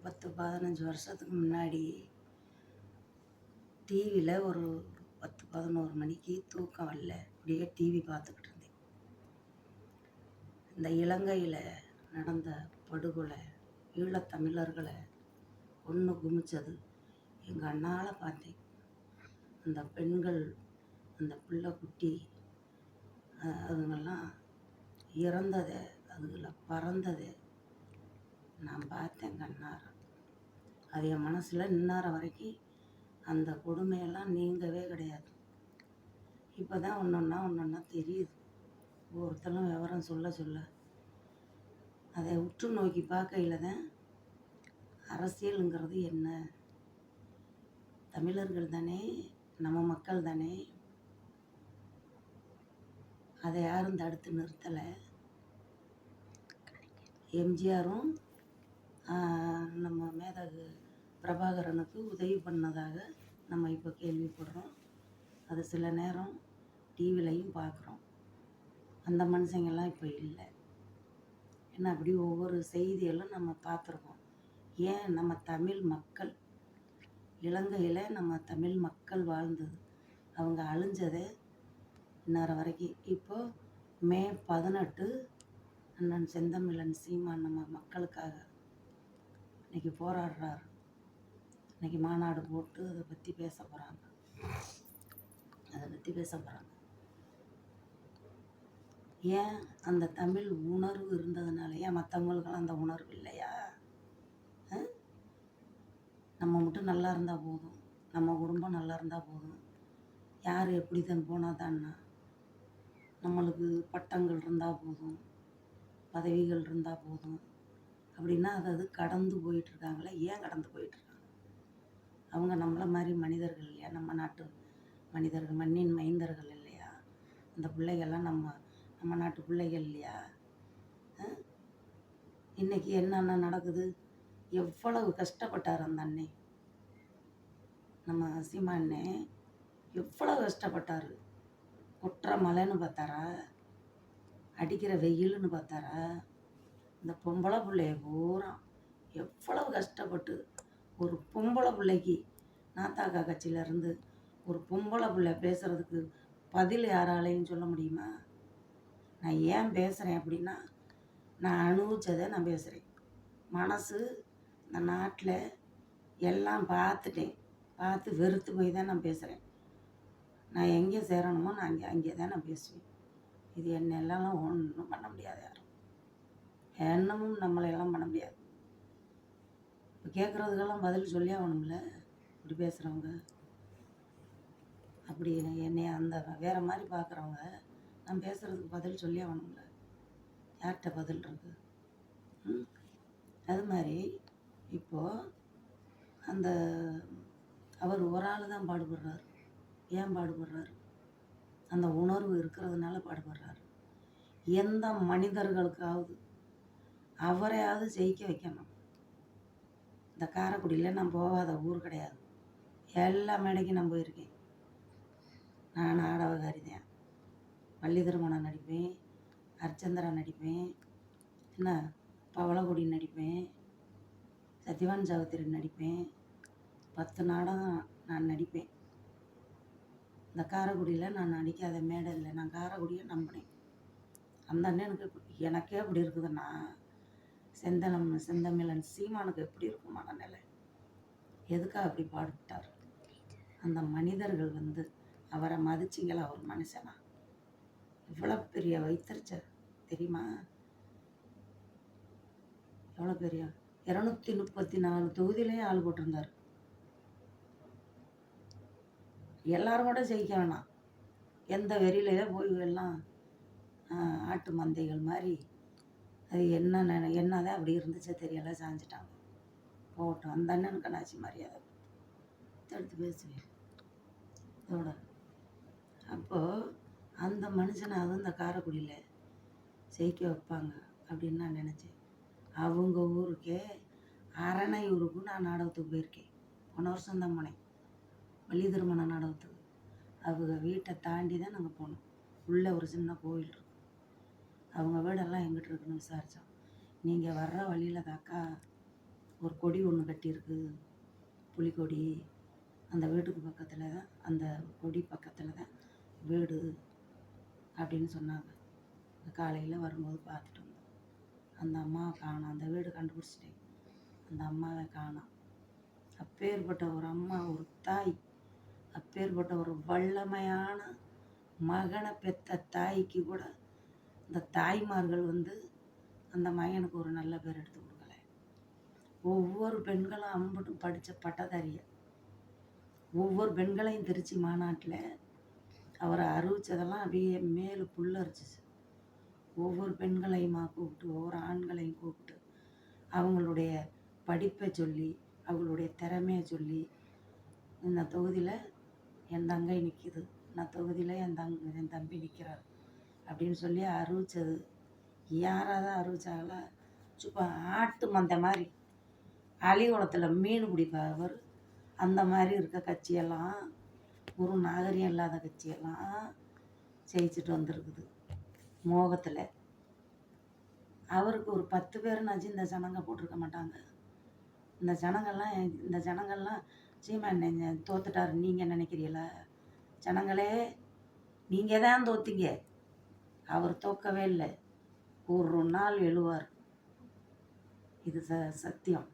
10, 15 வருஷத்துக்கு முன்னாடி டிவியில் ஒரு 10, 11 மணிக்கு தூக்கம் வரல, அப்படியே டிவி பார்த்துக்கிட்டு இருந்தேன். இந்த இலங்கையில் நடந்த படுகொலை, ஈழத்தமிழர்களை ஒன்று குமிச்சது எங்கள் அண்ணால் பார்த்தேன். அந்த பெண்கள், அந்த பிள்ளை குட்டி, அதுங்கெல்லாம் இறந்ததை, அதுகளை பறந்ததை நான் பார்த்தேன் கண்ணார. அது என் மனசில் இன்னார வரைக்கும் அந்த கொடுமையெல்லாம் நீங்கவே கிடையாது. இப்போ தான் ஒன்றொன்னா தெரியுது. ஒருத்தரும் விவரம் சொல்ல அதை உற்று நோக்கி பார்க்கையில் தான் அரசியலுங்கிறது என்ன, தமிழர்கள் தானே, நம்ம மக்கள் தானே, அதை யாரும் தடுத்து நிறுத்தலை. எம்ஜிஆரும் நம்ம மேதகு பிரபாகரனுக்கு உதவி பண்ணதாக நம்ம இப்போ கேள்விப்படுறோம். அது சில நேரம் டிவிலையும் பார்க்குறோம். அந்த மனுஷங்கெல்லாம் இப்போ இல்லை. ஏன்னா அப்படி ஒவ்வொரு செய்தியெல்லாம் நம்ம பார்த்துருக்கோம். ஏன் நம்ம தமிழ் மக்கள், இலங்கையில் நம்ம தமிழ் மக்கள் வாழ்ந்தது, அவங்க அழிஞ்சதை இந்நேர வரைக்கும். இப்போது மே 18 அண்ணன் செந்தமிழன் சீமான் நம்ம மக்களுக்காக இன்றைக்கி போராடுறாரு. இன்றைக்கி மாநாடு போட்டு அதை பற்றி பேச போகிறாங்க. ஏன் அந்த தமிழ் உணர்வு இருந்ததுனால, ஏன் மற்றவங்களுக்கெல்லாம் அந்த உணர்வு இல்லையா? நம்ம மட்டும் நல்லா இருந்தால் போதும், நம்ம குடும்பம் நல்லா இருந்தால் போதும், யார் எப்படி தான் போனால் தான்னா, நம்மளுக்கு பட்டங்கள் இருந்தால் போதும், பதவிகள் இருந்தால் போதும் அப்படின்னா அது கடந்து போயிட்டுருக்காங்களே. ஏன் கடந்து போயிட்டுருக்காங்க? அவங்க நம்மளை மாதிரி மனிதர்கள் இல்லையா? நம்ம நாட்டு மனிதர்கள், மண்ணின் மைந்தர்கள் இல்லையா? அந்த பிள்ளைகள்லாம் நம்ம நாட்டு பிள்ளைகள் இல்லையா? இன்றைக்கி என்னென்ன நடக்குது? எவ்வளவு கஷ்டப்பட்டார் அந்த அண்ணே, நம்ம சீமானே எவ்வளோ கஷ்டப்பட்டார். கொட்டுற மழைன்னு பார்த்தாரா, அடிக்கிற வெயில்னு பார்த்தாரா? இந்த பொம்பளை பிள்ளைய பூரா எவ்வளவு கஷ்டப்பட்டு, ஒரு பொம்பளை பிள்ளைக்கு நாத்தாக்கா கட்சியிலேருந்து ஒரு பொம்பளை பிள்ளை பேசுகிறதுக்கு பதில் யாராலையும் சொல்ல முடியுமா? நான் ஏன் பேசுகிறேன் அப்படின்னா, நான் அனுபவிச்சதை நான் பேசுகிறேன். மனசு இந்த நாட்டில் எல்லாம் பார்த்துட்டேன், பார்த்து வெறுத்து போய் தான் நான் பேசுகிறேன். நான் எங்கே சேரணுமோ நான் அங்கே தான் நான் பேசுவேன். இது என்னெல்லாம் ஒன்றும் பண்ண முடியாது. யாரும் என்னமும் நம்மளையெல்லாம் பண்ண முடியாது. இப்போ கேட்குறதுக்கெல்லாம் பதில் சொல்லி ஆகணும்ல. இப்படி பேசுகிறவங்க, அப்படி என்னை அந்த வேறு மாதிரி பார்க்குறவங்க, நான் பேசுகிறதுக்கு பதில் சொல்லி ஆகணும்ல. யார்கிட்ட பதில் இருக்குது? அது மாதிரி இப்போது அந்த அவர் ஒரு ஆள் தான் பாடுபடுறாரு. ஏன் பாடுபடுறாரு? அந்த உணர்வு இருக்கிறதுனால பாடுபடுறாரு. எந்த மனிதர்களுக்காவது அவரையாவது ஜெயிக்க வைக்கணும். இந்த காரைக்குடியில் நான் போகாத ஊர் கிடையாது. எல்லா மேடைக்கும் நான் போயிருக்கேன். நான் நாடகக்காரி தான். வள்ளி திருமணம் நடிப்பேன், அர்ச்சந்திரா நடிப்பேன், என்ன பவளக்குடி நடிப்பேன், சத்யவான் சாவித்திரி நடிப்பேன். 10 நாடகம் நான் நடிப்பேன். இந்த காரைக்குடியில் நான் நடிக்காத மேடை இல்லை. நான் காரைக்குடியை நம்பினேன். அந்த அண்ணனுக்கு எனக்கே அப்படி இருக்குதுன்னா, செந்தமிழன் சீமானுக்கு எப்படி இருக்கும் மனநிலை? எதுக்காக அப்படி பாடுபட்டார்? அந்த மனிதர்கள் அவரை மதிச்சிங்களா? ஒரு மனுஷனா? இவ்வளோ பெரிய வைத்தறிச்சல் தெரியுமா? எவ்வளோ பெரிய 234 தொகுதியிலேயே ஆள் போட்டிருந்தார். எல்லாரும் கூட ஜெயிக்க வேணாம், எந்த வெறியிலையோ போய் எல்லாம் ஆட்டு மந்தைகள் மாதிரி அது என்னதான் அப்படி இருந்துச்சோ தெரியல, சாஞ்சிட்டாங்க. போகட்டும், அந்த அண்ணனுக்கு நாச்சி மரியாதை எடுத்து பேசுவேன் இதோட. அப்போது அந்த மனுஷனை இந்த காரைக்குடியில் ஜெயிக்க வைப்பாங்க அப்படின்னு நான் நினச்சேன். அவங்க ஊருக்கே அரணையூருக்கு நான் நாடகத்துக்கு போயிருக்கேன். போன வருஷம் தான் போனேன், வள்ளி திருமண நாடகத்துக்கு. அவங்க வீட்டை தாண்டி தான் நாங்கள் போனோம். உள்ளே ஒரு சின்ன கோவில் இருக்கும். அவங்க வீடெல்லாம் எங்கிட்ட இருக்குன்னு விசாரித்தோம். நீங்கள் வர்ற வழியில் தாக்கா ஒரு கொடி ஒன்று கட்டியிருக்கு, புலிக்கொடி. அந்த வீட்டுக்கு பக்கத்தில் தான், அந்த கொடி பக்கத்தில் தான் வீடு அப்படின்னு சொன்னாங்க. காலையில் வரும்போது பார்த்துட்டு வந்தோம். அந்த அம்மாவை காணோம். அந்த வீடு கண்டுபிடிச்சிட்டேன், அந்த அம்மாவை காணோம். அப்பேற்பட்ட ஒரு அம்மா, ஒரு தாய், அப்பேற்பட்ட ஒரு வல்லமையான மகனை பெற்ற தாய்க்கு கூட இந்த தாய்மார்கள் அந்த மகனுக்கு ஒரு நல்ல பேர் எடுத்து கொடுக்கல. ஒவ்வொரு பெண்களும் அம்பட்டும் படித்த பட்டதாரிய, ஒவ்வொரு பெண்களையும் திருச்சி மாநாட்டில் அவரை அறிவிச்சதெல்லாம் அப்படியே மேலே புல்லரிச்சிச்சு. ஒவ்வொரு பெண்களையுமா கூப்பிட்டு, ஒவ்வொரு ஆண்களையும் கூப்பிட்டு அவங்களுடைய படிப்பை சொல்லி, அவங்களுடைய திறமையை சொல்லி, இந்த தொகுதியில் என் தங்கை நிற்கிது, நான் தொகுதியில் என் தம்பி நிற்கிறார் அப்படின்னு சொல்லி அறிவிச்சது. யாராவது அறிவிச்சாங்களா? சும்மா ஆட்டு மந்தை மாதிரி அலிகுளத்தில் மீன் பிடிப்பவர் அந்த மாதிரி இருக்க கட்சியெல்லாம், ஒரு நாகரிகம் இல்லாத கட்சியெல்லாம் ஜெயிச்சுட்டு வந்திருக்குது மோகத்தில். அவருக்கு ஒரு 10 பேருனாச்சு இந்த ஜனங்க போட்டிருக்க மாட்டாங்க. இந்த ஜனங்கள்லாம் சீமான் தோத்துட்டாரு நீங்கள் நினைக்கிறீங்களா? ஜனங்களே, நீங்கள் தான் தோத்தீங்க, அவர் தோக்கவே இல்லை. ஒரு நாள் எழுவார், இது சத்தியம்.